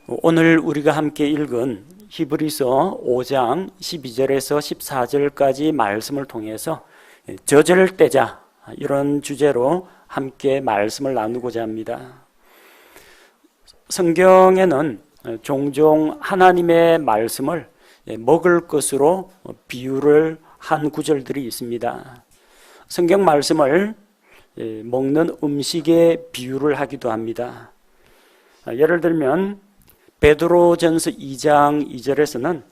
오늘 우리가 함께 읽은 히브리서 5장 12절에서 14절까지 말씀을 통해서 저절을 떼자, 이런 주제로 함께 말씀을 나누고자 합니다. 성경에는 종종 하나님의 말씀을 먹을 것으로 비유를 한 구절들이 있습니다. 성경 말씀을 먹는 음식에 비유를 하기도 합니다. 예를 들면 베드로전서 2장 2절에서는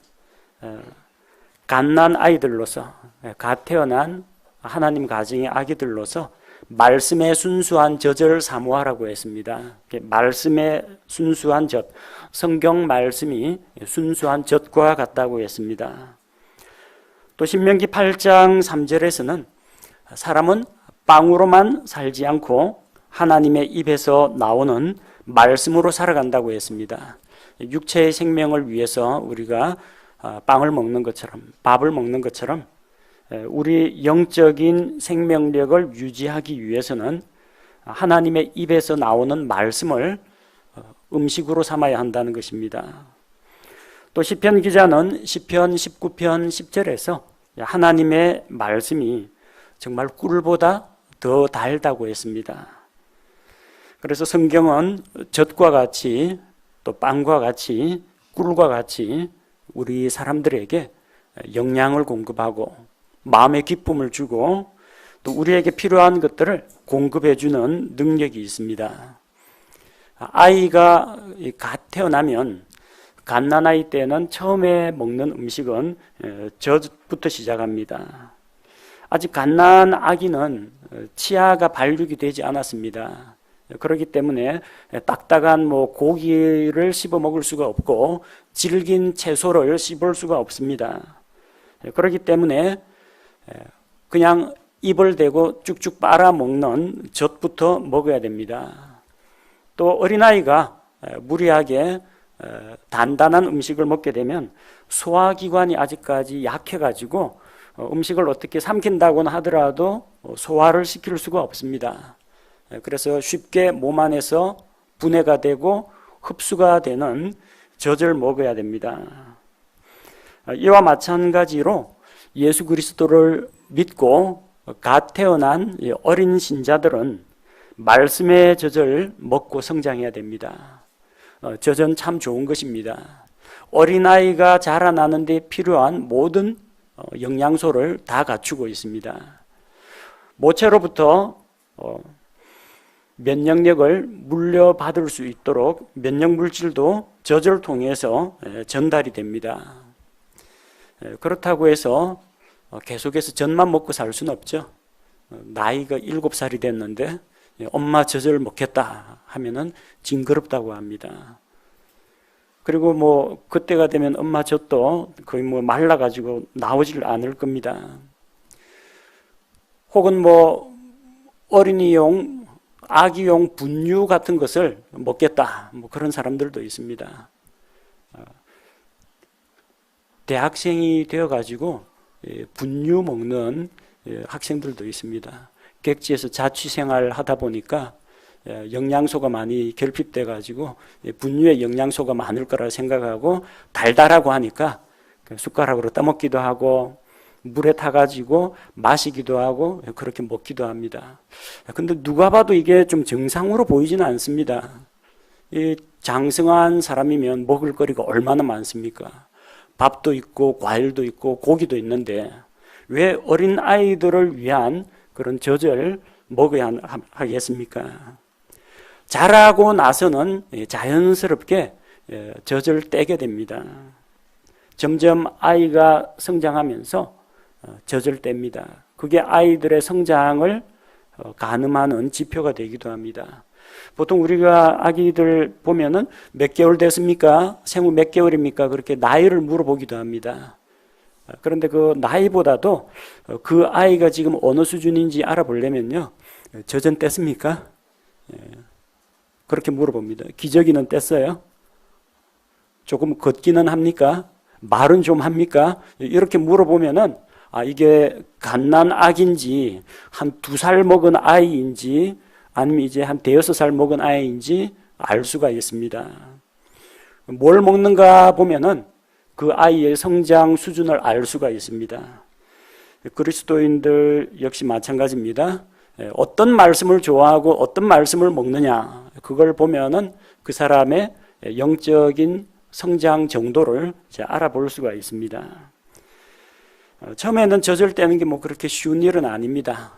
갓난 아이들로서, 갓 태어난 하나님 가정의 아기들로서 말씀의 순수한 젖을 사모하라고 했습니다. 말씀의 순수한 젖, 성경 말씀이 순수한 젖과 같다고 했습니다. 또 신명기 8장 3절에서는 사람은 빵으로만 살지 않고 하나님의 입에서 나오는 말씀으로 살아간다고 했습니다. 육체의 생명을 위해서 우리가 빵을 먹는 것처럼, 밥을 먹는 것처럼 우리 영적인 생명력을 유지하기 위해서는 하나님의 입에서 나오는 말씀을 음식으로 삼아야 한다는 것입니다. 또 시편 기자는 시편 19편 10절에서 하나님의 말씀이 정말 꿀보다 더 달다고 했습니다. 그래서 성경은 젖과 같이, 또 빵과 같이, 꿀과 같이 우리 사람들에게 영양을 공급하고 마음의 기쁨을 주고 또 우리에게 필요한 것들을 공급해주는 능력이 있습니다. 아이가 갓 태어나면, 갓난아이 때는 처음에 먹는 음식은 젖부터 시작합니다. 아직 갓난 아기는 치아가 발육이 되지 않았습니다. 그렇기 때문에 딱딱한 고기를 씹어 먹을 수가 없고 질긴 채소를 씹을 수가 없습니다. 그렇기 때문에 그냥 입을 대고 쭉쭉 빨아먹는 젖부터 먹어야 됩니다. 또 어린아이가 무리하게 단단한 음식을 먹게 되면 소화기관이 아직까지 약해가지고 음식을 어떻게 삼킨다고는 하더라도 소화를 시킬 수가 없습니다. 그래서 쉽게 몸 안에서 분해가 되고 흡수가 되는 젖을 먹어야 됩니다. 이와 마찬가지로 예수 그리스도를 믿고 갓 태어난 어린 신자들은 말씀의 젖을 먹고 성장해야 됩니다. 젖은 참 좋은 것입니다. 어린아이가 자라나는 데 필요한 모든 영양소를 다 갖추고 있습니다. 모체로부터 면역력을 물려받을 수 있도록 면역 물질도 젖을 통해서 전달이 됩니다. 그렇다고 해서 계속해서 젖만 먹고 살 수는 없죠. 나이가 7살이 됐는데 엄마 젖을 먹겠다 하면은 징그럽다고 합니다. 그리고 그때가 되면 엄마 젖도 거의 말라가지고 나오질 않을 겁니다. 혹은 어린이용, 아기용 분유 같은 것을 먹겠다, 그런 사람들도 있습니다. 대학생이 되어가지고 분유 먹는 학생들도 있습니다. 객지에서 자취생활 하다 보니까 영양소가 많이 결핍돼 가지고 분유에 영양소가 많을 거라 생각하고 달달하고 하니까 숟가락으로 떠먹기도 하고 물에 타가지고 마시기도 하고 그렇게 먹기도 합니다. 근데 누가 봐도 이게 좀 정상으로 보이지는 않습니다. 이 장성한 사람이면 먹을 거리가 얼마나 많습니까? 밥도 있고 과일도 있고 고기도 있는데 왜 어린 아이들을 위한 그런 젖을 먹어야 하겠습니까? 자라고 나서는 자연스럽게 젖을 떼게 됩니다. 점점 아이가 성장하면서 젖을 뗍니다. 그게 아이들의 성장을 가늠하는 지표가 되기도 합니다. 보통 우리가 아기들 보면은 몇 개월 됐습니까? 생후 몇 개월입니까? 그렇게 나이를 물어보기도 합니다. 그런데 그 나이보다도 그 아이가 지금 어느 수준인지 알아보려면요, 젖은 뗐습니까? 그렇게 물어봅니다. 기저귀는 뗐어요? 조금 걷기는 합니까? 말은 좀 합니까? 이렇게 물어보면은 이게 갓난 아기인지 한 2살 먹은 아이인지 아니면 이제 한 5살 먹은 아이인지 알 수가 있습니다. 뭘 먹는가 보면은 그 아이의 성장 수준을 알 수가 있습니다. 그리스도인들 역시 마찬가지입니다. 어떤 말씀을 좋아하고 어떤 말씀을 먹느냐, 그걸 보면은 그 사람의 영적인 성장 정도를 알아볼 수가 있습니다. 처음에는 젖을 떼는 게 뭐 그렇게 쉬운 일은 아닙니다.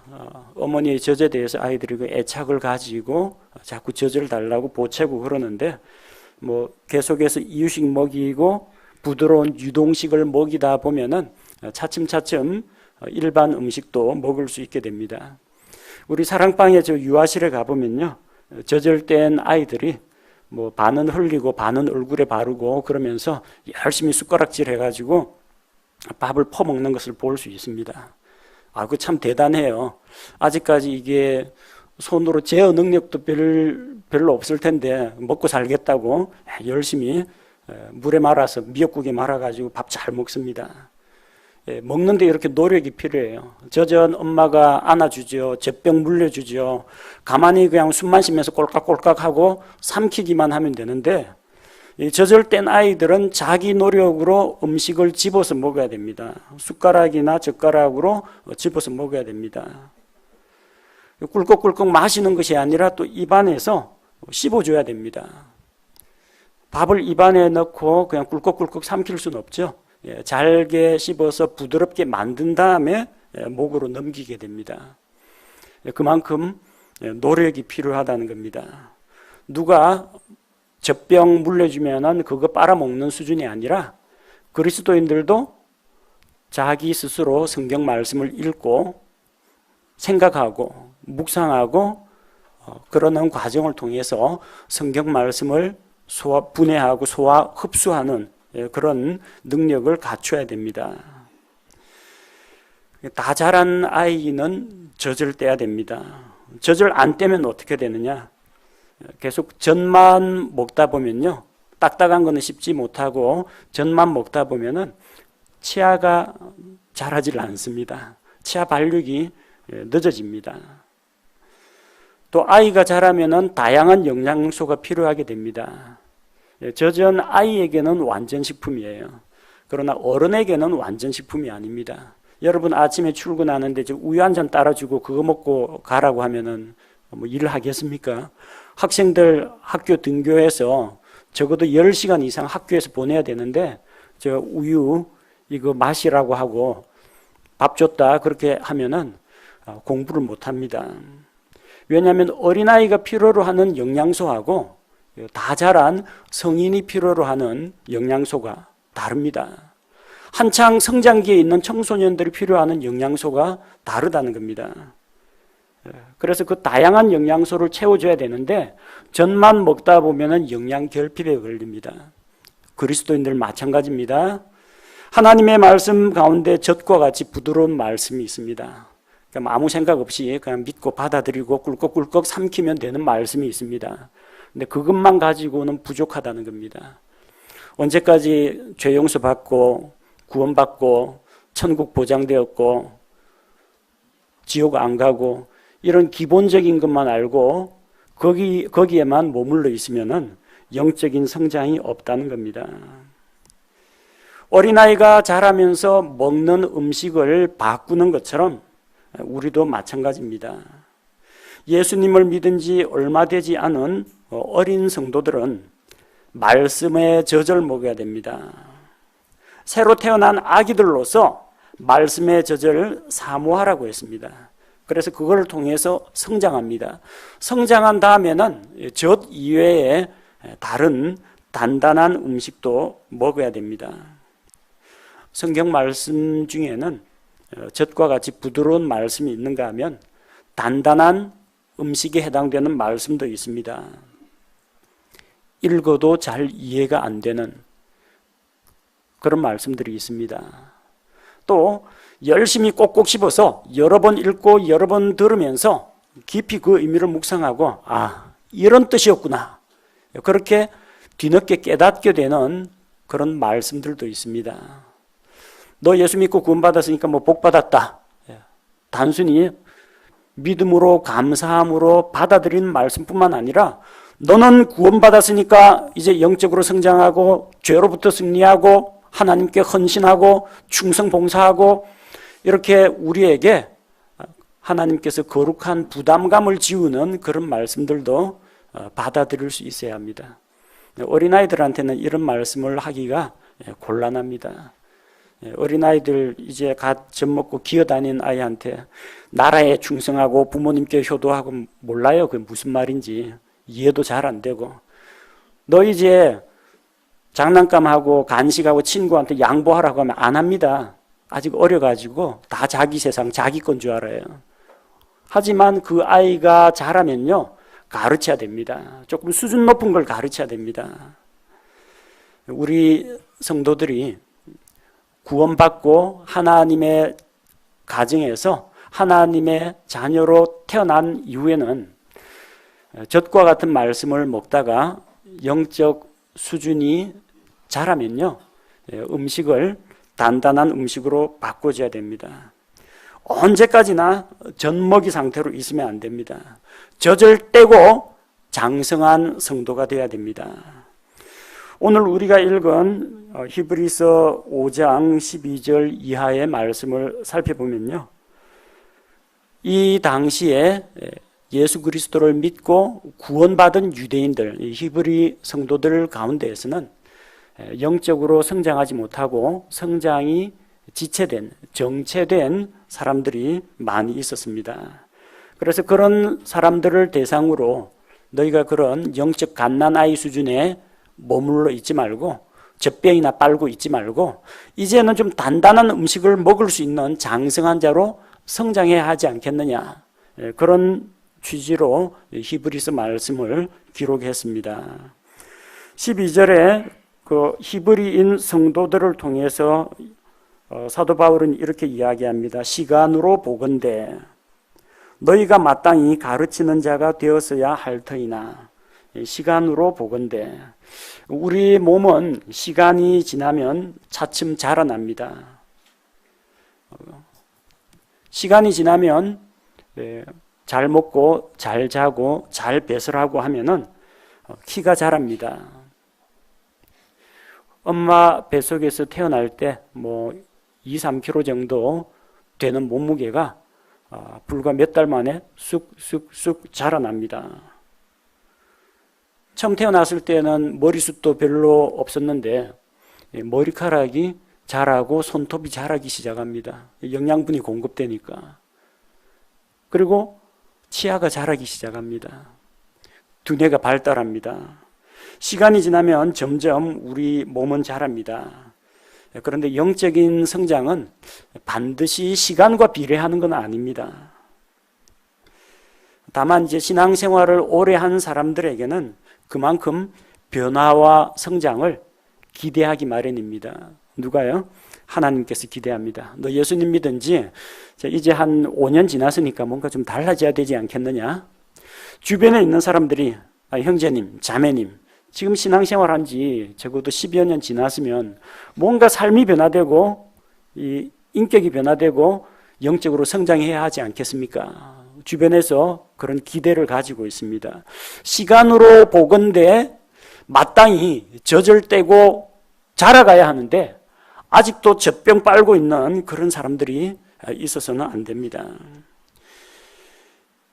어머니의 젖에 대해서 아이들이 그 애착을 가지고 자꾸 젖을 달라고 보채고 그러는데, 뭐 계속해서 이유식 먹이고 부드러운 유동식을 먹이다 보면은 차츰차츰 일반 음식도 먹을 수 있게 됩니다. 우리 사랑방에 저 유아실에 가보면요, 젖을 뗀 아이들이 뭐 반은 흘리고 반은 얼굴에 바르고 그러면서 열심히 숟가락질 해가지고 밥을 퍼먹는 것을 볼 수 있습니다. 그거 참 대단해요. 아직까지 이게 손으로 제어 능력도 별로 없을 텐데 먹고 살겠다고 열심히 물에 말아서 미역국에 말아가지고 밥 잘 먹습니다. 먹는데 이렇게 노력이 필요해요. 젖은 엄마가 안아주죠. 젖병 물려주죠. 가만히 그냥 숨만 쉬면서 꼴깍꼴깍하고 삼키기만 하면 되는데, 이 젖을 뗀 아이들은 자기 노력으로 음식을 집어서 먹어야 됩니다. 숟가락이나 젓가락으로 집어서 먹어야 됩니다. 꿀꺽꿀꺽 마시는 것이 아니라 또 입안에서 씹어줘야 됩니다. 밥을 입안에 넣고 그냥 꿀꺽꿀꺽 삼킬 수는 없죠. 잘게 씹어서 부드럽게 만든 다음에 목으로 넘기게 됩니다. 그만큼 노력이 필요하다는 겁니다. 누가 젖병 물려주면은 그거 빨아먹는 수준이 아니라 그리스도인들도 자기 스스로 성경 말씀을 읽고 생각하고 묵상하고 그러는 과정을 통해서 성경 말씀을 분해하고 흡수하는 그런 능력을 갖춰야 됩니다. 다 자란 아이는 젖을 떼야 됩니다. 젖을 안 떼면 어떻게 되느냐? 계속 젖만 먹다 보면요, 딱딱한 거는 씹지 못하고 젖만 먹다 보면은 치아가 자라질 않습니다. 치아 발육이 늦어집니다. 또 아이가 자라면은 다양한 영양소가 필요하게 됩니다. 젖은 아이에게는 완전식품이에요. 그러나 어른에게는 완전식품이 아닙니다. 여러분 아침에 출근하는데 우유 한 잔 따라주고 그거 먹고 가라고 하면은 뭐 일을 하겠습니까? 학생들 학교 등교해서 적어도 10시간 이상 학교에서 보내야 되는데 저 우유 이거 마시라고 하고 밥 줬다 그렇게 하면은 공부를 못 합니다. 왜냐하면 어린아이가 필요로 하는 영양소하고 다 자란 성인이 필요로 하는 영양소가 다릅니다. 한창 성장기에 있는 청소년들이 필요하는 영양소가 다르다는 겁니다. 그래서 그 다양한 영양소를 채워줘야 되는데 젖만 먹다 보면 영양 결핍에 걸립니다. 그리스도인들 마찬가지입니다. 하나님의 말씀 가운데 젖과 같이 부드러운 말씀이 있습니다. 그러니까 아무 생각 없이 그냥 믿고 받아들이고 꿀꺽꿀꺽 삼키면 되는 말씀이 있습니다. 근데 그것만 가지고는 부족하다는 겁니다. 언제까지 죄 용서 받고 구원받고 천국 보장되었고 지옥 안 가고 이런 기본적인 것만 알고 거기에만 머물러 있으면은 영적인 성장이 없다는 겁니다. 어린아이가 자라면서 먹는 음식을 바꾸는 것처럼 우리도 마찬가지입니다. 예수님을 믿은 지 얼마 되지 않은 어린 성도들은 말씀의 젖을 먹어야 됩니다. 새로 태어난 아기들로서 말씀의 젖을 사모하라고 했습니다. 그래서 그걸 통해서 성장합니다. 성장한 다음에는 젖 이외에 다른 단단한 음식도 먹어야 됩니다. 성경 말씀 중에는 젖과 같이 부드러운 말씀이 있는가 하면 단단한 음식에 해당되는 말씀도 있습니다. 읽어도 잘 이해가 안 되는 그런 말씀들이 있습니다. 또 열심히 꼭꼭 씹어서 여러 번 읽고 여러 번 들으면서 깊이 그 의미를 묵상하고 이런 뜻이었구나 그렇게 뒤늦게 깨닫게 되는 그런 말씀들도 있습니다. 너 예수 믿고 구원받았으니까 뭐 복 받았다. 단순히 믿음으로 감사함으로 받아들이는 말씀뿐만 아니라 너는 구원받았으니까 이제 영적으로 성장하고 죄로부터 승리하고 하나님께 헌신하고 충성 봉사하고 이렇게 우리에게 하나님께서 거룩한 부담감을 지우는 그런 말씀들도 받아들일 수 있어야 합니다. 어린아이들한테는 이런 말씀을 하기가 곤란합니다. 어린아이들 이제 갓 젖먹고 기어다니는 아이한테 나라에 충성하고 부모님께 효도하고 몰라요. 그게 무슨 말인지 이해도 잘 안 되고, 너 이제 장난감하고 간식하고 친구한테 양보하라고 하면 안 합니다. 아직 어려가지고 다 자기 세상 자기 건 줄 알아요. 하지만 그 아이가 자라면요 가르쳐야 됩니다. 조금 수준 높은 걸 가르쳐야 됩니다. 우리 성도들이 구원받고 하나님의 가정에서 하나님의 자녀로 태어난 이후에는 젖과 같은 말씀을 먹다가 영적 수준이 자라면요 음식을 단단한 음식으로 바꿔줘야 됩니다. 언제까지나 젖먹이 상태로 있으면 안 됩니다. 젖을 떼고 장성한 성도가 되어야 됩니다. 오늘 우리가 읽은 히브리서 5장 12절 이하의 말씀을 살펴보면요, 이 당시에 예수 그리스도를 믿고 구원받은 유대인들, 히브리 성도들 가운데에서는 영적으로 성장하지 못하고 성장이 지체된, 정체된 사람들이 많이 있었습니다. 그래서 그런 사람들을 대상으로 너희가 그런 영적 갓난아이 수준에 머물러 있지 말고 젖병이나 빨고 있지 말고 이제는 좀 단단한 음식을 먹을 수 있는 장성한 자로 성장해야 하지 않겠느냐, 그런 취지로 히브리서 말씀을 기록했습니다. 12절에 그 히브리인 성도들을 통해서 사도 바울은 이렇게 이야기합니다. 시간으로 보건대 너희가 마땅히 가르치는 자가 되었어야 할 터이나. 시간으로 보건대 우리 몸은 시간이 지나면 차츰 자라납니다. 시간이 지나면 잘 먹고 잘 자고 잘 배설하고 하면은 키가 자랍니다. 엄마 뱃속에서 태어날 때 뭐 2, 3kg 정도 되는 몸무게가 불과 몇 달 만에 쑥쑥쑥 자라납니다. 처음 태어났을 때는 머리숱도 별로 없었는데 머리카락이 자라고 손톱이 자라기 시작합니다. 영양분이 공급되니까. 그리고 치아가 자라기 시작합니다. 두뇌가 발달합니다. 시간이 지나면 점점 우리 몸은 자랍니다. 그런데 영적인 성장은 반드시 시간과 비례하는 건 아닙니다. 다만 이제 신앙생활을 오래 한 사람들에게는 그만큼 변화와 성장을 기대하기 마련입니다. 누가요? 하나님께서 기대합니다. 너 예수님 믿은 지 이제 한 5년 지났으니까 뭔가 좀 달라져야 되지 않겠느냐? 주변에 있는 사람들이 형제님, 자매님, 지금 신앙생활 한 지 적어도 10여 년 지났으면 뭔가 삶이 변화되고 이 인격이 변화되고 영적으로 성장해야 하지 않겠습니까? 주변에서 그런 기대를 가지고 있습니다. 시간으로 보건대 마땅히 젖을 떼고 자라가야 하는데 아직도 젖병 빨고 있는 그런 사람들이 있어서는 안 됩니다.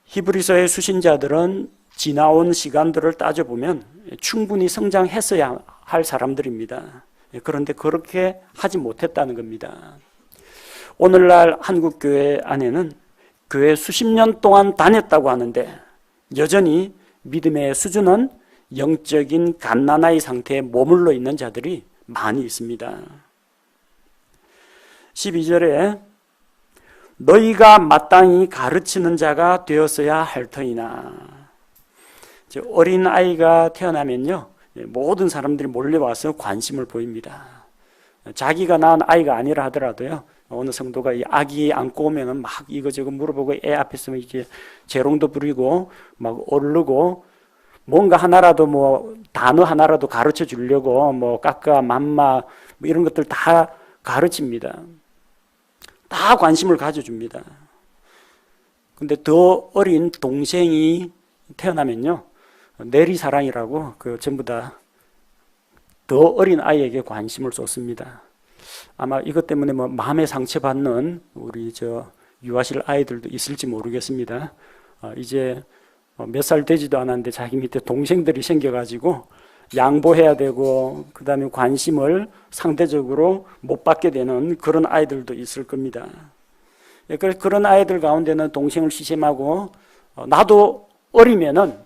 히브리서의 수신자들은 지나온 시간들을 따져보면 충분히 성장했어야 할 사람들입니다. 그런데 그렇게 하지 못했다는 겁니다. 오늘날 한국교회 안에는 교회 수십 년 동안 다녔다고 하는데 여전히 믿음의 수준은 영적인 갓난아이 상태에 머물러 있는 자들이 많이 있습니다. 12절에 너희가 마땅히 가르치는 자가 되었어야 할 터이나. 어린아이가 태어나면요 모든 사람들이 몰려와서 관심을 보입니다. 자기가 낳은 아이가 아니라 하더라도요 어느 성도가 이 아기 안고 오면은 막 이거저거 물어보고 애 앞에서 이제 재롱도 부리고 막 오르고 뭔가 하나라도 뭐 단어 하나라도 가르쳐 주려고 뭐 까까 맘마 뭐 이런 것들 다 가르칩니다. 다 관심을 가져줍니다. 근데 더 어린 동생이 태어나면요 내리사랑이라고 전부 다 더 어린 아이에게 관심을 쏟습니다. 아마 이것 때문에 마음에 상처받는 우리 유아실 아이들도 있을지 모르겠습니다. 이제 몇 살 되지도 않았는데 자기 밑에 동생들이 생겨가지고 양보해야 되고 그 다음에 관심을 상대적으로 못 받게 되는 그런 아이들도 있을 겁니다. 그런 아이들 가운데는 동생을 시샘하고 나도 어리면은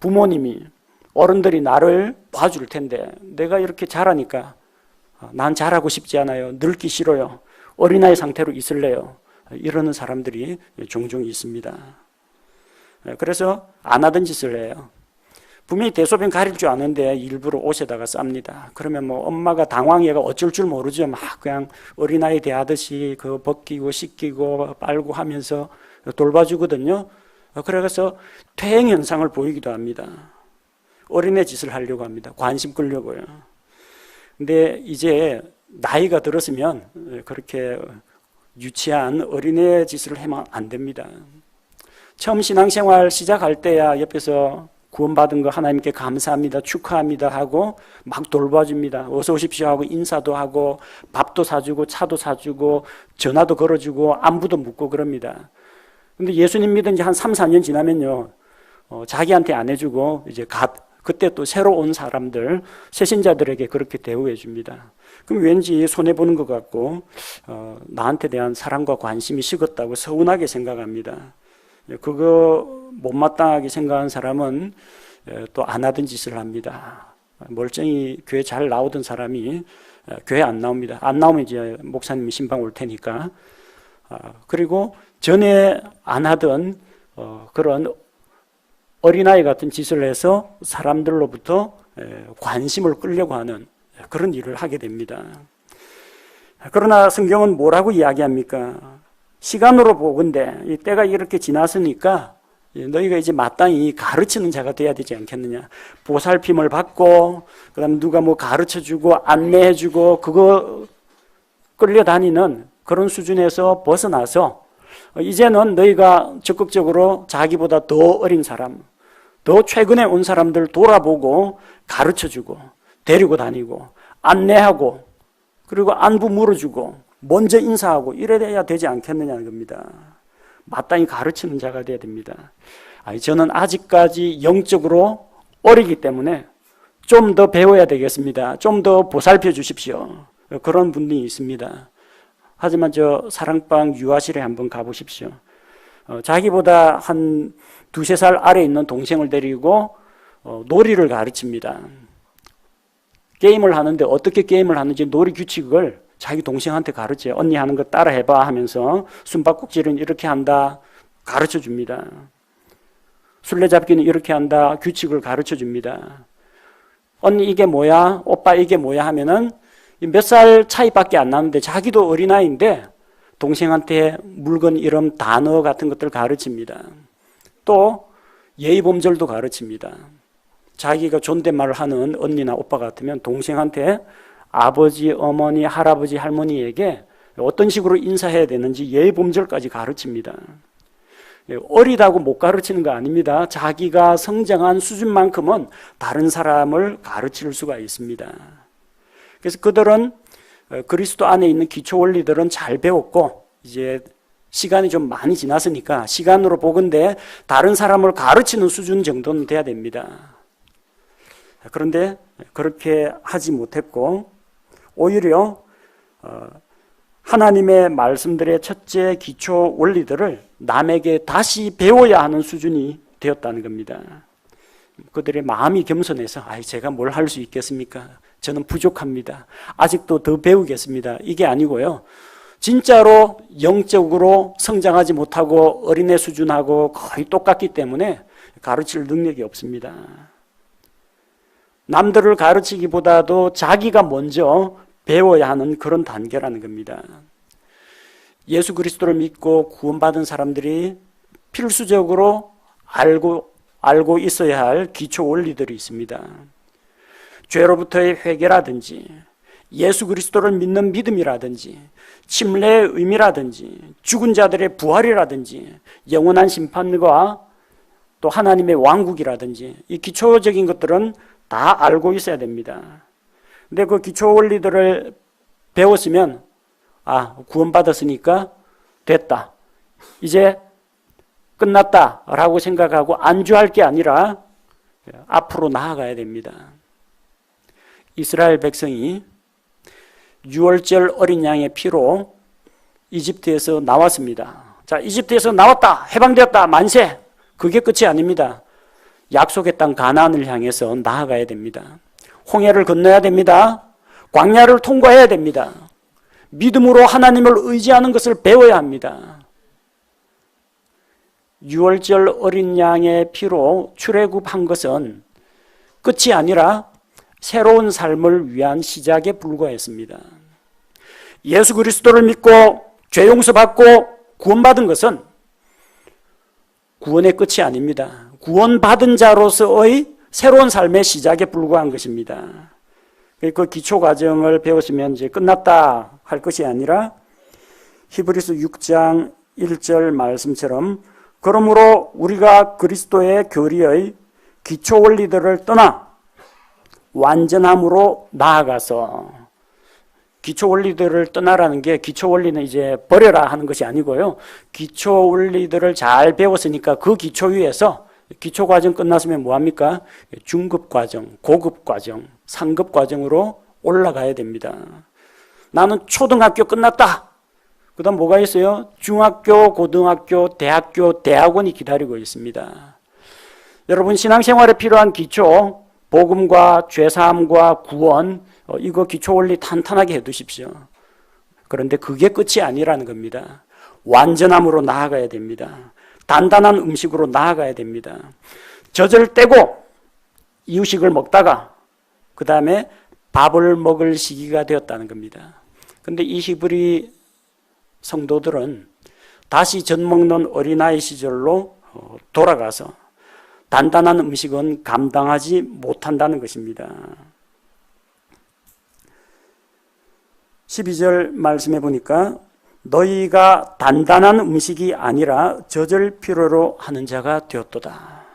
부모님이 어른들이 나를 봐줄 텐데 내가 이렇게 자라니까 난 잘하고 싶지 않아요. 늙기 싫어요. 어린아이 상태로 있을래요. 이러는 사람들이 종종 있습니다. 그래서 안 하던 짓을 해요. 분명히 대소변 가릴 줄 아는데 일부러 옷에다가 쌉니다. 그러면 엄마가 당황해가 어쩔 줄 모르죠. 막 그냥 어린아이 대하듯이 벗기고 씻기고 빨고 하면서 돌봐주거든요. 그래서 퇴행 현상을 보이기도 합니다. 어린애 짓을 하려고 합니다. 관심 끌려고요. 근데 이제 나이가 들었으면 그렇게 유치한 어린애 짓을 하면 안 됩니다. 처음 신앙생활 시작할 때야 옆에서 구원받은 거 하나님께 감사합니다, 축하합니다 하고 막 돌봐줍니다. 어서 오십시오 하고 인사도 하고 밥도 사주고 차도 사주고 전화도 걸어주고 안부도 묻고 그럽니다. 근데 예수님 믿은 지 한 3, 4년 지나면요, 자기한테 안 해주고 이제 그때 또 새로 온 사람들, 새신자들에게 그렇게 대우해 줍니다. 그럼 왠지 손해보는 것 같고 나한테 대한 사랑과 관심이 식었다고 서운하게 생각합니다. 그거 못마땅하게 생각한 사람은 또 안 하던 짓을 합니다. 멀쩡히 교회 잘 나오던 사람이 교회 안 나옵니다. 안 나오면 이제 목사님이 신방 올 테니까. 그리고 전에 안 하던 그런 어린아이 같은 짓을 해서 사람들로부터 관심을 끌려고 하는 그런 일을 하게 됩니다. 그러나 성경은 뭐라고 이야기합니까? 시간으로 보건대 이 때가 이렇게 지났으니까 너희가 이제 마땅히 가르치는 자가 돼야 되지 않겠느냐. 보살핌을 받고 그다음 누가 가르쳐주고 안내해주고 그거 끌려다니는 그런 수준에서 벗어나서 이제는 너희가 적극적으로 자기보다 더 어린 사람, 더 최근에 온 사람들 돌아보고 가르쳐주고 데리고 다니고 안내하고 그리고 안부 물어주고 먼저 인사하고 이래야 되지 않겠느냐는 겁니다. 마땅히 가르치는 자가 돼야 됩니다. 저는 아직까지 영적으로 어리기 때문에 좀 더 배워야 되겠습니다. 좀 더 보살펴 주십시오. 그런 분이 있습니다. 하지만 사랑방 유아실에 한번 가보십시오. 자기보다 한 2~3살 아래 있는 동생을 데리고 놀이를 가르칩니다. 게임을 하는데 어떻게 게임을 하는지 놀이 규칙을 자기 동생한테 가르쳐요. 언니 하는 거 따라 해봐 하면서 숨바꼭질은 이렇게 한다 가르쳐 줍니다. 술래잡기는 이렇게 한다 규칙을 가르쳐 줍니다. 언니 이게 뭐야? 오빠 이게 뭐야? 하면은 몇 살 차이밖에 안 나는데 자기도 어린아이인데 동생한테 물건 이름 단어 같은 것들 가르칩니다. 또 예의범절도 가르칩니다. 자기가 존댓말을 하는 언니나 오빠 같으면 동생한테 아버지, 어머니, 할아버지, 할머니에게 어떤 식으로 인사해야 되는지 예의범절까지 가르칩니다. 어리다고 못 가르치는 거 아닙니다. 자기가 성장한 수준만큼은 다른 사람을 가르칠 수가 있습니다. 그래서 그들은 그리스도 안에 있는 기초 원리들은 잘 배웠고 이제 시간이 좀 많이 지났으니까 시간으로 보건대 다른 사람을 가르치는 수준 정도는 돼야 됩니다. 그런데 그렇게 하지 못했고 오히려 하나님의 말씀들의 첫째 기초 원리들을 남에게 다시 배워야 하는 수준이 되었다는 겁니다. 그들의 마음이 겸손해서 제가 뭘 할 수 있겠습니까? 저는 부족합니다. 아직도 더 배우겠습니다. 이게 아니고요. 진짜로 영적으로 성장하지 못하고 어린애 수준하고 거의 똑같기 때문에 가르칠 능력이 없습니다. 남들을 가르치기보다도 자기가 먼저 배워야 하는 그런 단계라는 겁니다. 예수 그리스도를 믿고 구원받은 사람들이 필수적으로 알고 있어야 할 기초 원리들이 있습니다. 죄로부터의 회개라든지 예수 그리스도를 믿는 믿음이라든지 침례의 의미라든지 죽은 자들의 부활이라든지 영원한 심판과 또 하나님의 왕국이라든지 이 기초적인 것들은 다 알고 있어야 됩니다. 근데 그 기초 원리들을 배웠으면 구원받았으니까 됐다, 이제 끝났다라고 생각하고 안주할 게 아니라 앞으로 나아가야 됩니다. 이스라엘 백성이 유월절 어린 양의 피로 이집트에서 나왔습니다. 자, 이집트에서 나왔다, 해방되었다, 만세. 그게 끝이 아닙니다. 약속의 땅 가나안을 향해서 나아가야 됩니다. 홍해를 건너야 됩니다. 광야를 통과해야 됩니다. 믿음으로 하나님을 의지하는 것을 배워야 합니다. 유월절 어린 양의 피로 출애굽한 것은 끝이 아니라 새로운 삶을 위한 시작에 불과했습니다. 예수 그리스도를 믿고 죄 용서받고 구원받은 것은 구원의 끝이 아닙니다. 구원받은 자로서의 새로운 삶의 시작에 불과한 것입니다. 그 기초 과정을 배웠으면 이제 끝났다 할 것이 아니라 히브리서 6장 1절 말씀처럼 그러므로 우리가 그리스도의 교리의 기초 원리들을 떠나 완전함으로 나아가서, 기초 원리들을 떠나라는 게 기초 원리는 이제 버려라 하는 것이 아니고요. 기초 원리들을 잘 배웠으니까 그 기초 위에서 기초 과정 끝났으면 뭐합니까? 중급 과정, 고급 과정, 상급 과정으로 올라가야 됩니다. 나는 초등학교 끝났다. 그 다음 뭐가 있어요? 중학교, 고등학교, 대학교, 대학원이 기다리고 있습니다. 여러분 신앙생활에 필요한 기초, 복음과 죄사함과 구원, 이거 기초 원리 탄탄하게 해두십시오. 그런데 그게 끝이 아니라는 겁니다. 완전함으로 나아가야 됩니다. 단단한 음식으로 나아가야 됩니다. 젖을 떼고 이유식을 먹다가 그 다음에 밥을 먹을 시기가 되었다는 겁니다. 그런데 이 히브리 성도들은 다시 젖 먹는 어린아이 시절로 돌아가서 단단한 음식은 감당하지 못한다는 것입니다. 12절 말씀해 보니까 너희가 단단한 음식이 아니라 젖을 필요로 하는 자가 되었도다.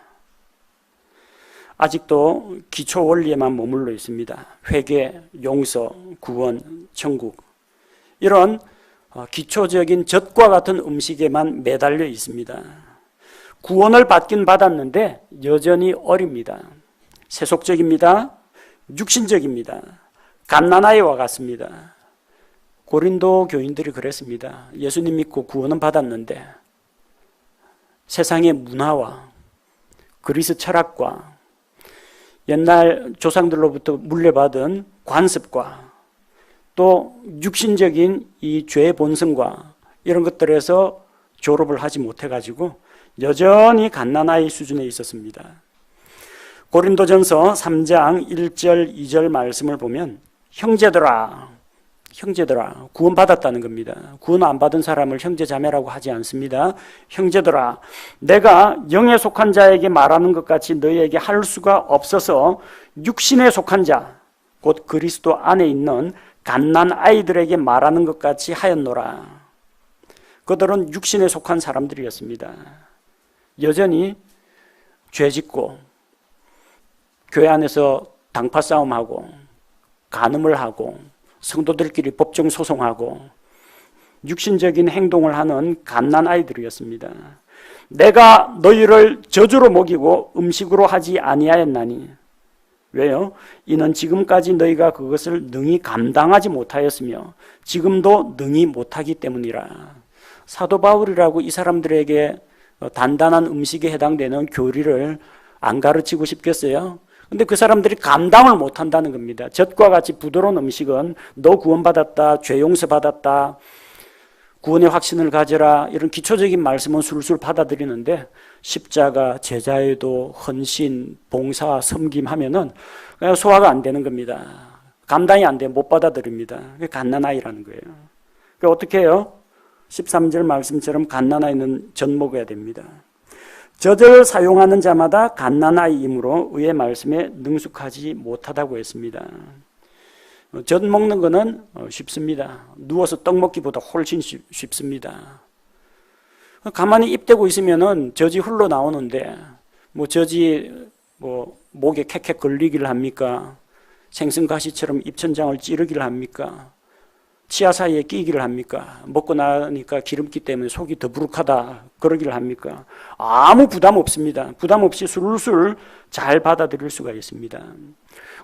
아직도 기초 원리에만 머물러 있습니다. 회개, 용서, 구원, 천국, 이런 기초적인 젖과 같은 음식에만 매달려 있습니다. 구원을 받긴 받았는데 여전히 어립니다. 세속적입니다. 육신적입니다. 갓난아이와 같습니다. 고린도 교인들이 그랬습니다. 예수님 믿고 구원은 받았는데 세상의 문화와 그리스 철학과 옛날 조상들로부터 물려받은 관습과 또 육신적인 이 죄의 본성과 이런 것들에서 졸업을 하지 못해가지고 여전히 갓난아이 수준에 있었습니다. 고린도전서 3장 1절 2절 말씀을 보면 형제들아 구원받았다는 겁니다. 구원 안 받은 사람을 형제자매라고 하지 않습니다. 형제들아 내가 영에 속한 자에게 말하는 것 같이 너희에게 할 수가 없어서 육신에 속한 자 곧 그리스도 안에 있는 갓난아이들에게 말하는 것 같이 하였노라. 그들은 육신에 속한 사람들이었습니다. 여전히 죄짓고 교회 안에서 당파 싸움하고 간음을 하고 성도들끼리 법정 소송하고 육신적인 행동을 하는 갓난아이들이었습니다. 내가 너희를 저주로 먹이고 음식으로 하지 아니하였나니. 왜요? 이는 지금까지 너희가 그것을 능히 감당하지 못하였으며 지금도 능히 못하기 때문이라. 사도 바울이라고 이 사람들에게 단단한 음식에 해당되는 교리를 안 가르치고 싶겠어요? 근데 그 사람들이 감당을 못한다는 겁니다. 젖과 같이 부드러운 음식은 너 구원받았다, 죄 용서받았다, 구원의 확신을 가져라, 이런 기초적인 말씀은 술술 받아들이는데 십자가, 제자의도, 헌신, 봉사, 섬김 하면은 그냥 소화가 안 되는 겁니다. 감당이 안 돼, 못 받아들입니다. 그게 갓난아이라는 거예요. 그러니까 어떻게 해요? 13절 말씀처럼 갓난아이는 젖 먹어야 됩니다. 젖을 사용하는 자마다 갓난아이이므로 의의 말씀에 능숙하지 못하다고 했습니다. 젖 먹는 거는 쉽습니다. 누워서 떡 먹기보다 훨씬 쉽습니다. 가만히 입대고 있으면은 젖이 흘러나오는데 뭐 저지 뭐 목에 캑캑 걸리기를 합니까? 생선가시처럼 입천장을 찌르기를 합니까? 치아 사이에 끼기를 합니까? 먹고 나니까 기름기 때문에 속이 더부룩하다 그러기를 합니까? 아무 부담 없습니다. 부담 없이 술술 잘 받아들일 수가 있습니다.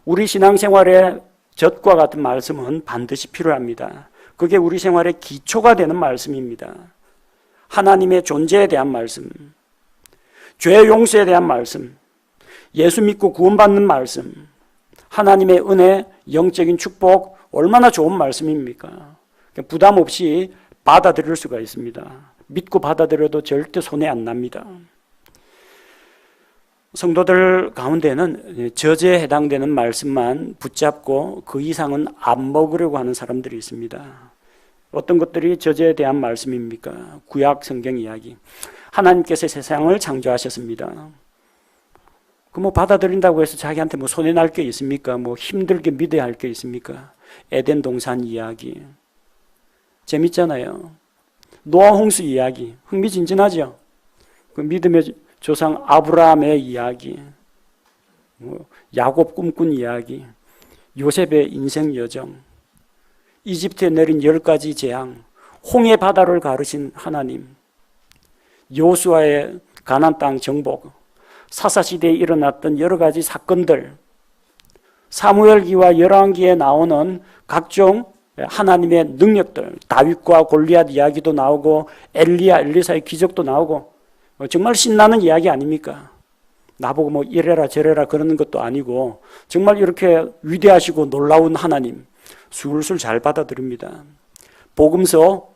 우리 신앙생활에 젖과 같은 말씀은 반드시 필요합니다. 그게 우리 생활의 기초가 되는 말씀입니다. 하나님의 존재에 대한 말씀, 죄 용서에 대한 말씀, 예수 믿고 구원받는 말씀, 하나님의 은혜, 영적인 축복, 얼마나 좋은 말씀입니까? 부담 없이 받아들일 수가 있습니다. 믿고 받아들여도 절대 손해 안 납니다. 성도들 가운데는 저제에 해당되는 말씀만 붙잡고 그 이상은 안 먹으려고 하는 사람들이 있습니다. 어떤 것들이 저제에 대한 말씀입니까? 구약 성경 이야기. 하나님께서 세상을 창조하셨습니다. 그 뭐 받아들인다고 해서 자기한테 뭐 손해 날 게 있습니까? 뭐 힘들게 믿어야 할 게 있습니까? 에덴 동산 이야기. 재밌잖아요. 노아 홍수 이야기. 흥미진진하죠? 그 믿음의 조상 아브라함의 이야기. 뭐 야곱 꿈꾼 이야기. 요셉의 인생 여정. 이집트에 내린 10가지 재앙. 홍해 바다를 가르신 하나님. 여호수아의 가나안 땅 정복. 사사시대에 일어났던 여러 가지 사건들, 사무엘기와 열왕기에 나오는 각종 하나님의 능력들, 다윗과 골리앗 이야기도 나오고 엘리야, 엘리사의 기적도 나오고 정말 신나는 이야기 아닙니까? 나보고 뭐 이래라 저래라 그러는 것도 아니고 정말 이렇게 위대하시고 놀라운 하나님 술술 잘 받아들입니다. 복음서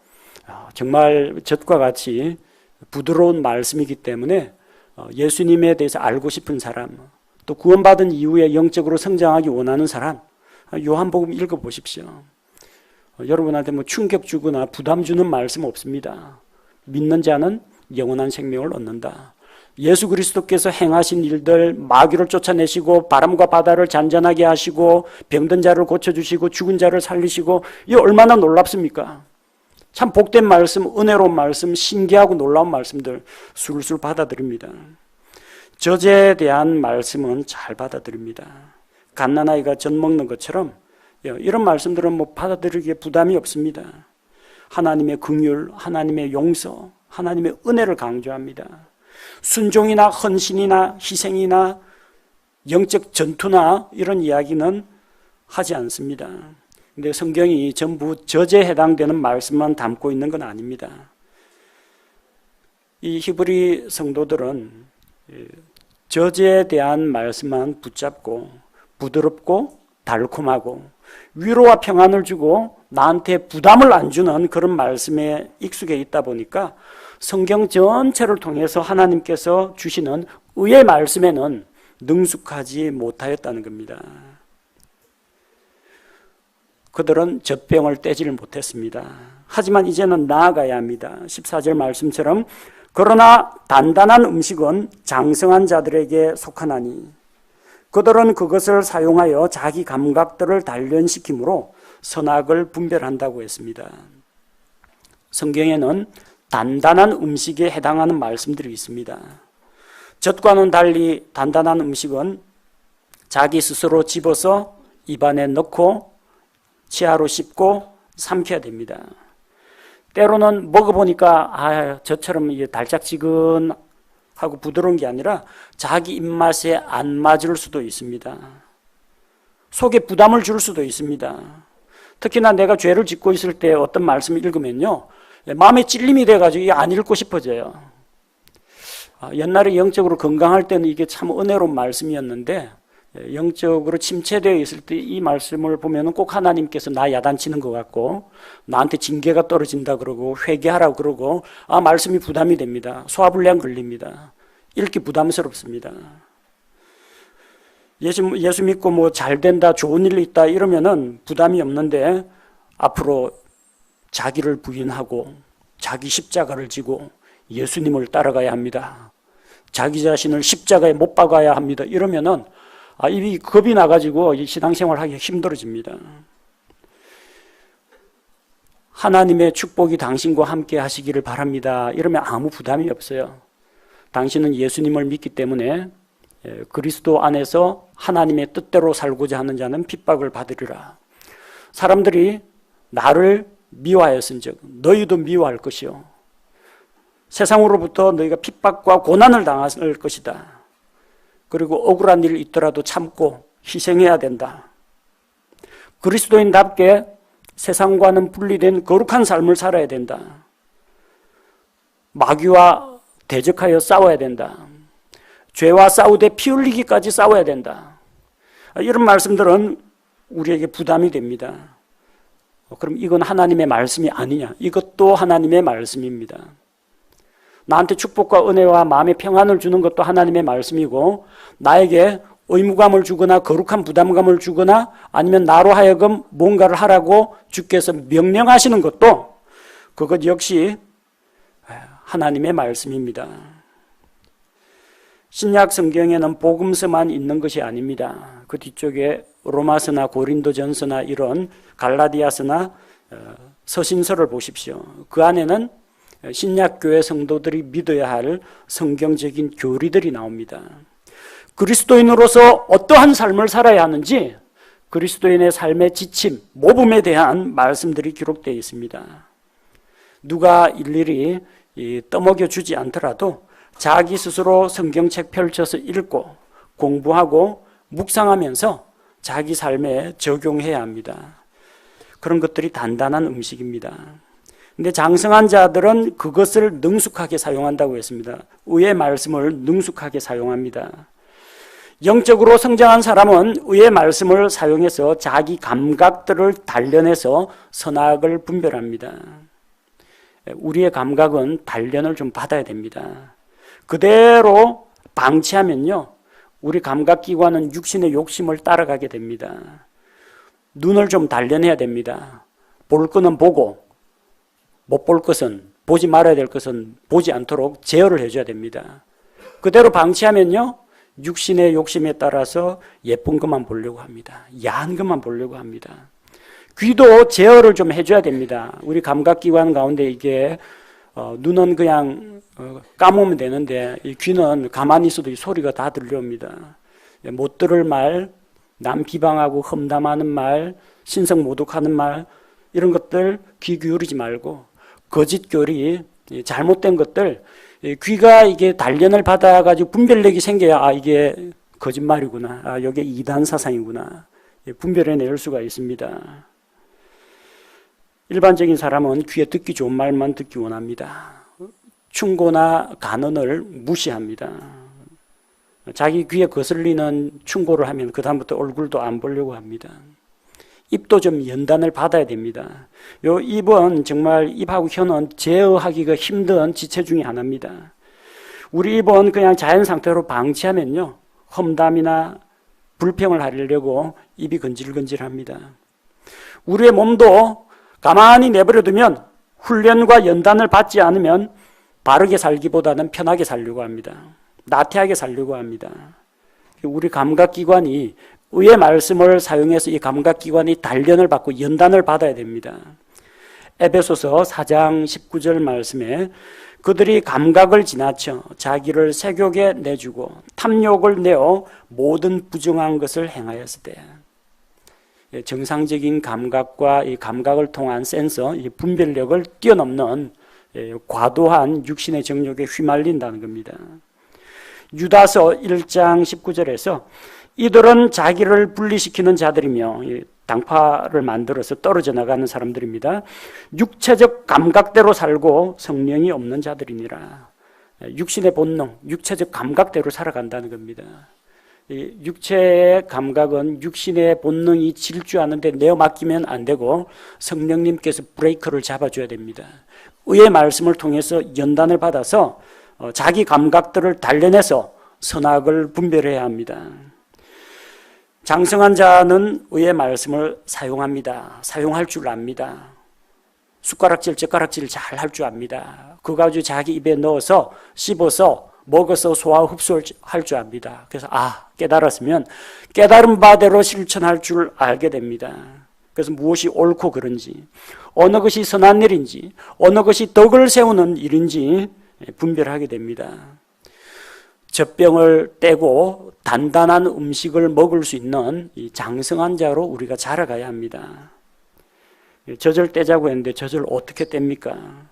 정말 젖과 같이 부드러운 말씀이기 때문에 예수님에 대해서 알고 싶은 사람, 또 구원받은 이후에 영적으로 성장하기 원하는 사람, 요한복음 읽어보십시오. 여러분한테 뭐 충격 주거나 부담 주는 말씀 없습니다. 믿는 자는 영원한 생명을 얻는다. 예수 그리스도께서 행하신 일들, 마귀를 쫓아내시고 바람과 바다를 잔잔하게 하시고 병든 자를 고쳐주시고 죽은 자를 살리시고 이게 얼마나 놀랍습니까? 참 복된 말씀, 은혜로운 말씀, 신기하고 놀라운 말씀들 술술 받아들입니다. 저제에 대한 말씀은 잘 받아들입니다. 갓난아이가 젖 먹는 것처럼 이런 말씀들은 뭐 받아들이기에 부담이 없습니다. 하나님의 긍휼, 하나님의 용서, 하나님의 은혜를 강조합니다. 순종이나 헌신이나 희생이나 영적 전투나 이런 이야기는 하지 않습니다. 근데 성경이 전부 저제에 해당되는 말씀만 담고 있는 건 아닙니다. 이 히브리 성도들은 저제에 대한 말씀만 붙잡고 부드럽고 달콤하고 위로와 평안을 주고 나한테 부담을 안 주는 그런 말씀에 익숙해 있다 보니까 성경 전체를 통해서 하나님께서 주시는 의의 말씀에는 능숙하지 못하였다는 겁니다. 그들은 젖병을 떼지를 못했습니다. 하지만 이제는 나아가야 합니다. 14절 말씀처럼 그러나 단단한 음식은 장성한 자들에게 속하나니 그들은 그것을 사용하여 자기 감각들을 단련시키므로 선악을 분별한다고 했습니다. 성경에는 단단한 음식에 해당하는 말씀들이 있습니다. 젖과는 달리 단단한 음식은 자기 스스로 집어서 입안에 넣고 치아로 씹고 삼켜야 됩니다. 때로는 먹어보니까 저처럼 달짝지근하고 부드러운 게 아니라 자기 입맛에 안 맞을 수도 있습니다. 속에 부담을 줄 수도 있습니다. 특히나 내가 죄를 짓고 있을 때 어떤 말씀을 읽으면요, 마음에 찔림이 돼가지고 안 읽고 싶어져요. 옛날에 영적으로 건강할 때는 이게 참 은혜로운 말씀이었는데 영적으로 침체되어 있을 때 이 말씀을 보면 꼭 하나님께서 나 야단치는 것 같고 나한테 징계가 떨어진다 그러고 회개하라고 그러고 말씀이 부담이 됩니다. 소화불량 걸립니다. 읽기 부담스럽습니다. 예수 믿고 뭐 잘 된다, 좋은 일이 있다 이러면은 부담이 없는데 앞으로 자기를 부인하고 자기 십자가를 지고 예수님을 따라가야 합니다. 자기 자신을 십자가에 못 박아야 합니다. 이러면은 이 겁이 나가지고 이 신앙생활 하기 힘들어집니다. 하나님의 축복이 당신과 함께 하시기를 바랍니다. 이러면 아무 부담이 없어요. 당신은 예수님을 믿기 때문에 그리스도 안에서 하나님의 뜻대로 살고자 하는 자는 핍박을 받으리라. 사람들이 나를 미워하였은즉 너희도 미워할 것이요 세상으로부터 너희가 핍박과 고난을 당할 것이다. 그리고 억울한 일이 있더라도 참고 희생해야 된다. 그리스도인답게 세상과는 분리된 거룩한 삶을 살아야 된다. 마귀와 대적하여 싸워야 된다. 죄와 싸우되 피 흘리기까지 싸워야 된다. 이런 말씀들은 우리에게 부담이 됩니다. 그럼 이건 하나님의 말씀이 아니냐? 이것도 하나님의 말씀입니다. 나한테 축복과 은혜와 마음의 평안을 주는 것도 하나님의 말씀이고 나에게 의무감을 주거나 거룩한 부담감을 주거나 아니면 나로 하여금 뭔가를 하라고 주께서 명령하시는 것도 그것 역시 하나님의 말씀입니다. 신약 성경에는 복음서만 있는 것이 아닙니다. 그 뒤쪽에 로마서나 고린도전서나 이런 갈라디아서나 서신서를 보십시오. 그 안에는 신약 교회 성도들이 믿어야 할 성경적인 교리들이 나옵니다. 그리스도인으로서 어떠한 삶을 살아야 하는지 그리스도인의 삶의 지침, 모범에 대한 말씀들이 기록되어 있습니다. 누가 일일이 떠먹여 주지 않더라도 자기 스스로 성경책 펼쳐서 읽고 공부하고 묵상하면서 자기 삶에 적용해야 합니다. 그런 것들이 단단한 음식입니다. 근데 장성한 자들은 그것을 능숙하게 사용한다고 했습니다. 의의 말씀을 능숙하게 사용합니다. 영적으로 성장한 사람은 의의 말씀을 사용해서 자기 감각들을 단련해서 선악을 분별합니다. 우리의 감각은 단련을 좀 받아야 됩니다. 그대로 방치하면요, 우리 감각기관은 육신의 욕심을 따라가게 됩니다. 눈을 좀 단련해야 됩니다. 볼 것은 보고 못 볼 것은, 보지 말아야 될 것은 보지 않도록 제어를 해줘야 됩니다. 그대로 방치하면요, 육신의 욕심에 따라서 예쁜 것만 보려고 합니다. 야한 것만 보려고 합니다. 귀도 제어를 좀 해줘야 됩니다. 우리 감각기관 가운데 이게 눈은 그냥 감으면 되는데 이 귀는 가만히 있어도 이 소리가 다 들려옵니다. 못 들을 말, 남 비방하고 험담하는 말, 신성모독하는 말, 이런 것들 귀 기울이지 말고 거짓 교리, 잘못된 것들, 귀가 이게 단련을 받아가지고 분별력이 생겨야 이게 거짓말이구나, 이게 이단 사상이구나 분별해낼 수가 있습니다. 일반적인 사람은 귀에 듣기 좋은 말만 듣기 원합니다. 충고나 간언을 무시합니다. 자기 귀에 거슬리는 충고를 하면 그 다음부터 얼굴도 안 보려고 합니다. 입도 좀 연단을 받아야 됩니다. 요 입은 정말 입하고 혀는 제어하기가 힘든 지체 중에 하나입니다. 우리 입은 그냥 자연 상태로 방치하면요, 험담이나 불평을 하려고 입이 건질건질합니다. 우리의 몸도 가만히 내버려두면 훈련과 연단을 받지 않으면 바르게 살기보다는 편하게 살려고 합니다. 나태하게 살려고 합니다. 우리 감각기관이 의의 말씀을 사용해서 이 감각기관이 단련을 받고 연단을 받아야 됩니다. 에베소서 4장 19절 말씀에 그들이 감각을 지나쳐 자기를 세욕에 내주고 탐욕을 내어 모든 부정한 것을 행하였을 때, 정상적인 감각과 이 감각을 통한 센서, 이 분별력을 뛰어넘는 과도한 육신의 정욕에 휘말린다는 겁니다. 유다서 1장 19절에서 이들은 자기를 분리시키는 자들이며 당파를 만들어서 떨어져 나가는 사람들입니다. 육체적 감각대로 살고 성령이 없는 자들이니라. 육신의 본능, 육체적 감각대로 살아간다는 겁니다. 육체의 감각은 육신의 본능이 질주하는데 내어 맡기면 안 되고 성령님께서 브레이크를 잡아줘야 됩니다. 의의 말씀을 통해서 연단을 받아서 자기 감각들을 단련해서 선악을 분별해야 합니다. 장성한 자는 의의 말씀을 사용합니다. 사용할 줄 압니다. 숟가락질, 젓가락질 잘 할 줄 압니다. 그거 가지고 자기 입에 넣어서 씹어서 먹어서 소화 흡수할 줄 압니다. 그래서 깨달았으면 깨달은 바대로 실천할 줄 알게 됩니다. 그래서 무엇이 옳고 그른지, 어느 것이 선한 일인지, 어느 것이 덕을 세우는 일인지 분별하게 됩니다. 젖병을 떼고 단단한 음식을 먹을 수 있는 이 장성한 자로 우리가 자라가야 합니다. 젖을 떼자고 했는데 젖을 어떻게 뗍니까?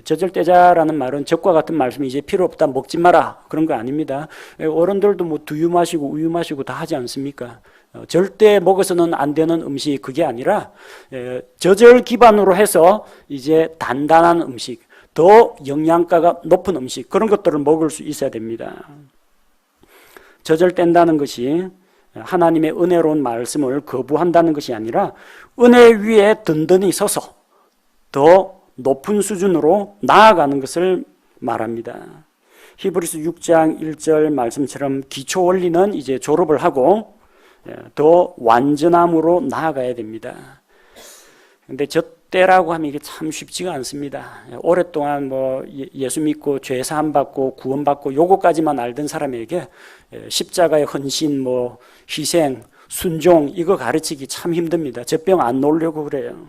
젖을 떼자라는 말은 젖과 같은 말씀이 이제 필요 없다, 먹지 마라, 그런 거 아닙니다. 어른들도 뭐 두유 마시고 우유 마시고 다 하지 않습니까? 절대 먹어서는 안 되는 음식, 그게 아니라 젖을 기반으로 해서 이제 단단한 음식, 더 영양가가 높은 음식, 그런 것들을 먹을 수 있어야 됩니다. 젖을 뗀다는 것이 하나님의 은혜로운 말씀을 거부한다는 것이 아니라 은혜 위에 든든히 서서 더 높은 수준으로 나아가는 것을 말합니다. 히브리서 6장 1절 말씀처럼 기초 원리는 이제 졸업을 하고 더 완전함으로 나아가야 됩니다. 근데 젖대라고 하면 이게 참 쉽지가 않습니다. 오랫동안 뭐 예수 믿고 죄 사함 받고 구원 받고 요거까지만 알던 사람에게 십자가의 헌신, 뭐 희생, 순종, 이거 가르치기 참 힘듭니다. 젖병 안 놓으려고 그래요.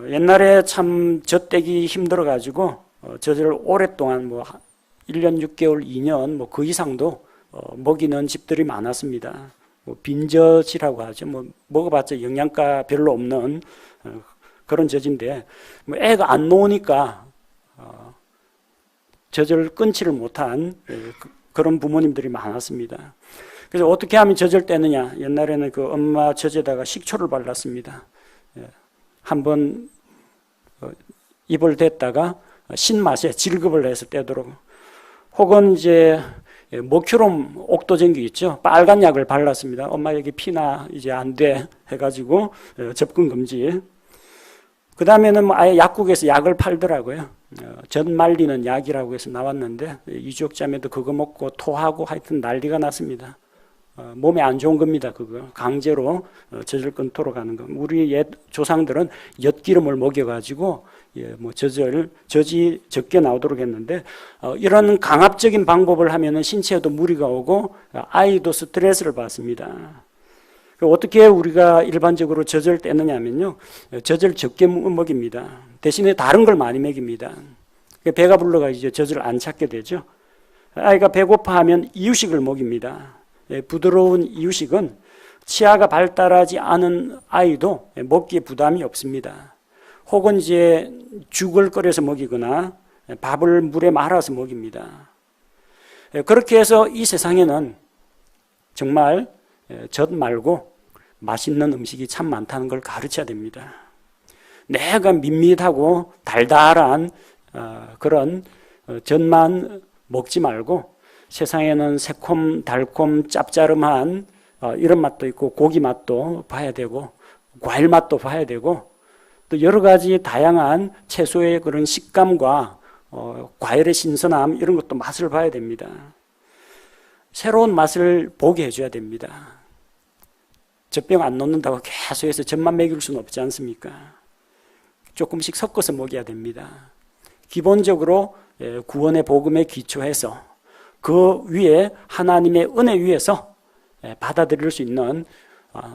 옛날에 참 젖대기 힘들어가지고 젖을 오랫동안 뭐 1년 6개월, 2년 뭐 그 이상도 먹이는 집들이 많았습니다. 뭐 빈젖이라고 하죠. 뭐 먹어봤자 영양가 별로 없는 그런 젖인데 뭐 애가 안 놓으니까 젖을 끊지를 못한 그런 부모님들이 많았습니다. 그래서 어떻게 하면 젖을 떼느냐? 옛날에는 그 엄마 젖에다가 식초를 발랐습니다. 한번 입을 댔다가 신맛에 질급을 해서 떼도록, 혹은 이제 모큐롬 옥도전기 있죠. 빨간 약을 발랐습니다. 엄마 여기 피나 이제 안 돼 해가지고 접근 금지. 그 다음에는 뭐 아예 약국에서 약을 팔더라고요. 젖 말리는 약이라고 해서 나왔는데 이주역자매도 그거 먹고 토하고 하여튼 난리가 났습니다. 몸에 안 좋은 겁니다. 그거 강제로 젖을 끊도록 하는 거. 우리 옛 조상들은 엿기름을 먹여가지고 뭐 젖이 적게 나오도록 했는데 이런 강압적인 방법을 하면은 신체에도 무리가 오고 아이도 스트레스를 받습니다. 어떻게 우리가 일반적으로 젖을 떼느냐면요, 젖을 적게 먹입니다. 대신에 다른 걸 많이 먹입니다. 배가 불러가지고 젖을 안 찾게 되죠. 아이가 배고파하면 이유식을 먹입니다. 부드러운 이유식은 치아가 발달하지 않은 아이도 먹기에 부담이 없습니다. 혹은 이제 죽을 끓여서 먹이거나 밥을 물에 말아서 먹입니다. 그렇게 해서 이 세상에는 정말 젖 말고 맛있는 음식이 참 많다는 걸 가르쳐야 됩니다. 내가 밋밋하고 달달한 그런 젖만 먹지 말고 세상에는 새콤, 달콤, 짭짜름한 이런 맛도 있고 고기 맛도 봐야 되고 과일 맛도 봐야 되고 또 여러 가지 다양한 채소의 그런 식감과 과일의 신선함 이런 것도 맛을 봐야 됩니다. 새로운 맛을 보게 해줘야 됩니다. 젖병 안 놓는다고 계속해서 젖만 먹일 수는 없지 않습니까? 조금씩 섞어서 먹여야 됩니다. 기본적으로 구원의 복음에 기초해서 그 위에 하나님의 은혜 위에서 받아들일 수 있는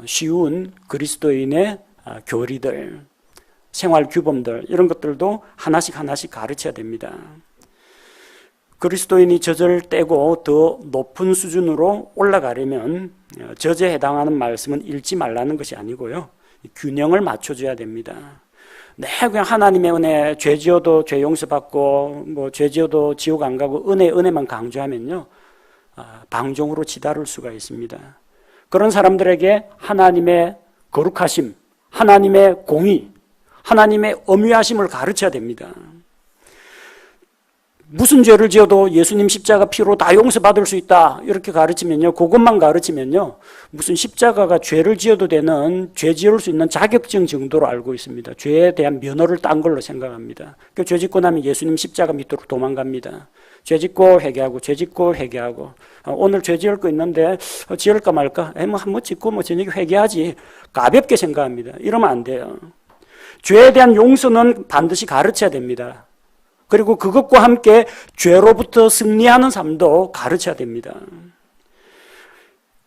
쉬운 그리스도인의 교리들, 생활 규범들 이런 것들도 하나씩 가르쳐야 됩니다. 그리스도인이 젖을 떼고 더 높은 수준으로 올라가려면 젖에 해당하는 말씀은 읽지 말라는 것이 아니고요, 균형을 맞춰줘야 됩니다. 그냥 하나님의 은혜, 죄 지어도 죄 용서받고 뭐 죄 지어도 지옥 안 가고 은혜만 강조하면요, 방종으로 치달을 수가 있습니다. 그런 사람들에게 하나님의 거룩하심, 하나님의 공의, 하나님의 엄위하심을 가르쳐야 됩니다. 무슨 죄를 지어도 예수님 십자가 피로 다 용서받을 수 있다 이렇게 가르치면요, 그것만 가르치면요, 무슨 십자가가 죄를 지어도 되는, 죄 지을 수 있는 자격증 정도로 알고 있습니다. 죄에 대한 면허를 딴 걸로 생각합니다. 죄 짓고 나면 예수님 십자가 밑으로 도망갑니다. 죄 짓고 회개하고 죄 짓고 회개하고 오늘 죄 지을 거 있는데 지을까 말까? 뭐 한번 짓고 뭐 저녁에 회개하지, 가볍게 생각합니다. 이러면 안 돼요. 죄에 대한 용서는 반드시 가르쳐야 됩니다. 그리고 그것과 함께 죄로부터 승리하는 삶도 가르쳐야 됩니다.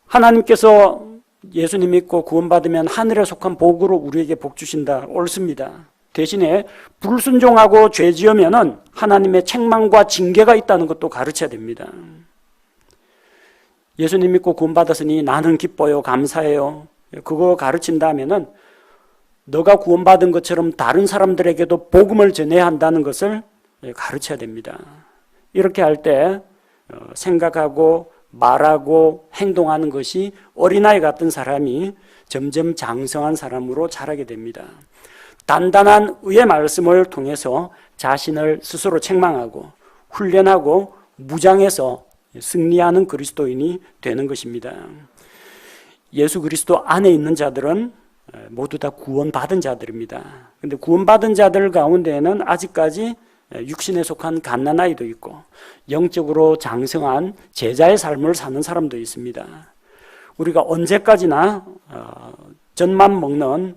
하나님께서 예수님 믿고 구원받으면 하늘에 속한 복으로 우리에게 복 주신다. 옳습니다. 대신에 불순종하고 죄 지으면은 하나님의 책망과 징계가 있다는 것도 가르쳐야 됩니다. 예수님 믿고 구원받았으니 나는 기뻐요, 감사해요. 그거 가르친다면은 너가 구원받은 것처럼 다른 사람들에게도 복음을 전해야 한다는 것을 가르쳐야 됩니다. 이렇게 할 때 생각하고 말하고 행동하는 것이 어린아이 같은 사람이 점점 장성한 사람으로 자라게 됩니다. 단단한 의의 말씀을 통해서 자신을 스스로 책망하고 훈련하고 무장해서 승리하는 그리스도인이 되는 것입니다. 예수 그리스도 안에 있는 자들은 모두 다 구원받은 자들입니다. 그런데 구원받은 자들 가운데에는 아직까지 육신에 속한 갓난아이도 있고 영적으로 장성한 제자의 삶을 사는 사람도 있습니다. 우리가 언제까지나 젖만 먹는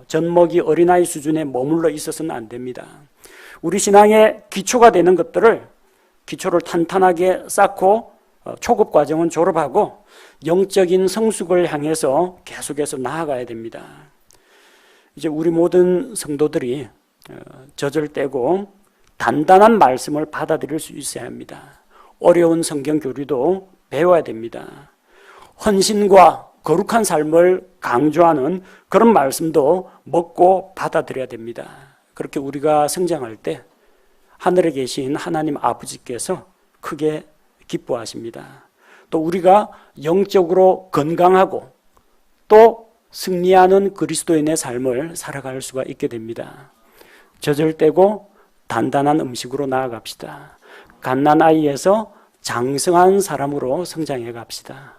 젖먹이 어린아이 수준에 머물러 있어서는 안 됩니다. 우리 신앙의 기초가 되는 것들을 기초를 탄탄하게 쌓고 초급 과정은 졸업하고 영적인 성숙을 향해서 계속해서 나아가야 됩니다. 이제 우리 모든 성도들이 젖을 떼고 단단한 말씀을 받아들일 수 있어야 합니다. 어려운 성경 교리도 배워야 됩니다. 헌신과 거룩한 삶을 강조하는 그런 말씀도 먹고 받아들여야 됩니다. 그렇게 우리가 성장할 때 하늘에 계신 하나님 아버지께서 크게 기뻐하십니다. 또 우리가 영적으로 건강하고 또 승리하는 그리스도인의 삶을 살아갈 수가 있게 됩니다. 젖을 떼고 단단한 음식으로 나아갑시다. 갓난아이에서 장성한 사람으로 성장해 갑시다.